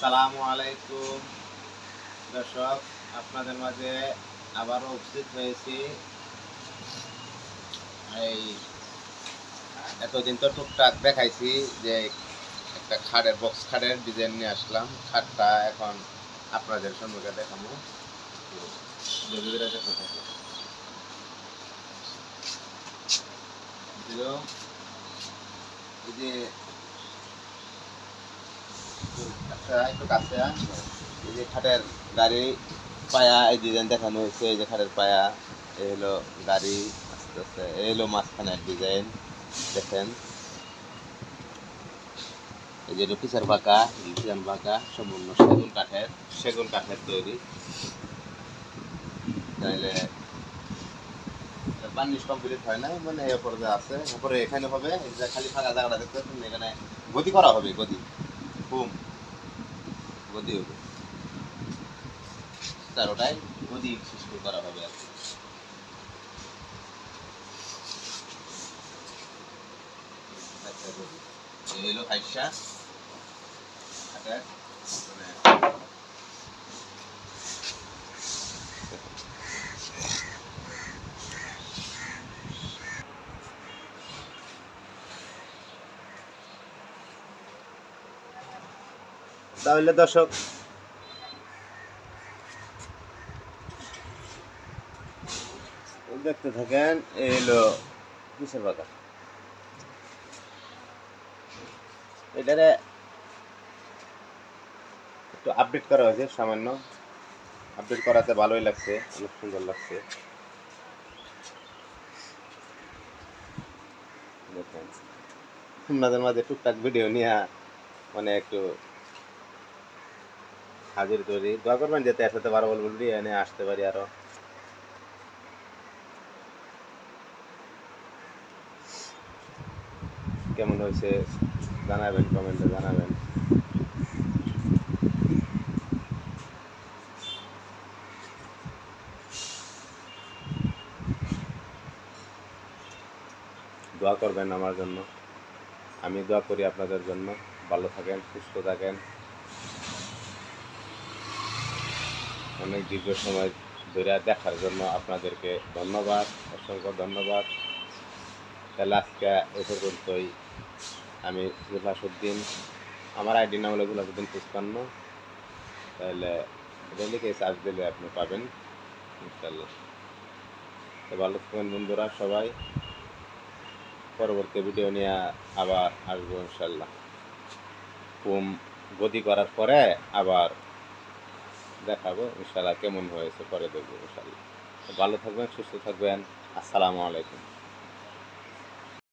আসসালামু আলাইকুম দর্শক, আপনাদের মাঝে আবারও উপস্থিত হয়েছি। এই এতদিন তো টুকটাক দেখাইছি যে একটা খাটের বক্স খাটের ডিজাইন নিয়ে আসলাম। খাটটা এখন আপনাদের সম্মুখে দেখাবো। ধীরে ধীরে দেখতে থাকবো। এই যে একটু কাছে এই যে খাটের গাড়ি পায়া এই ডিজাইন দেখানো হয়েছে। এই যে খাটের পায়া, এই হলো গাড়ি, আস্তে আস্তে এই হলো মাঝখানের ডিজাইন দেখেন। এই যে পিছার বাঁকা সম্পূর্ণ সেগুন কাঠের তৈরি। তাইলে বার্নিশ কমপ্লিট হয় নাই, মানে এই উপরে যা আছে উপরে এখানে হবে। এই যে খালি ফাঁকা জায়গাটা দেখতে পাচ্ছেন, এখানে গদি করা হবে। গদি হবে চারোটায় গদি সৃষ্টি করা হবে আর কি। এই হলো হাইসা খাটের তাহলে দর্শক দেখতে থাকেন। এই হলো কিসের বাঁকা, এটারে একটু আপডেট করা হয়েছে, সামান্য আপডেট করাতে ভালোই লাগছে, অনেক সুন্দর লাগছে। দেখেন আপনাদের মাঝে টুকটাক ভিডিও নিয়ে মানে একটু হাজির তৈরি। দোয়া করবেন যাতে একসাথে 12 বল দিয়ে এনে আসতে পারি। আরো কেমন হয়েছে জানাবেন, কমেন্টে জানাবেন। দোয়া করবেন আমার জন্য, আমি দোয়া করি আপনাদের জন্য। ভালো থাকেন, সুস্থ থাকেন। অনেক দীর্ঘ সময় ধরে দেখার জন্য আপনাদেরকে ধন্যবাদ, অসংখ্য ধন্যবাদ। তাহলে আজকে এ পর্যন্তই। আমি গুলাসুদ্দিন, আমার আইডি নাম হলো গুলাসুদ্দিন 55। তাহলে এটা লিখে সার্চ দিলে আপনি পাবেন ইনশাল্লাহ। তো ভালো থাকবেন বন্ধুরা সবাই। পরবর্তী ভিডিও নিয়ে আবার আসবো ইনশাল্লাহ। গদি করার পরে আবার দেখাবো ইনশাল্লাহ কেমন হয়েছে, পরে দেখবো ইনশাল্লাহ। ভালো থাকবেন, সুস্থ থাকবেন। আসসালামু আলাইকুম।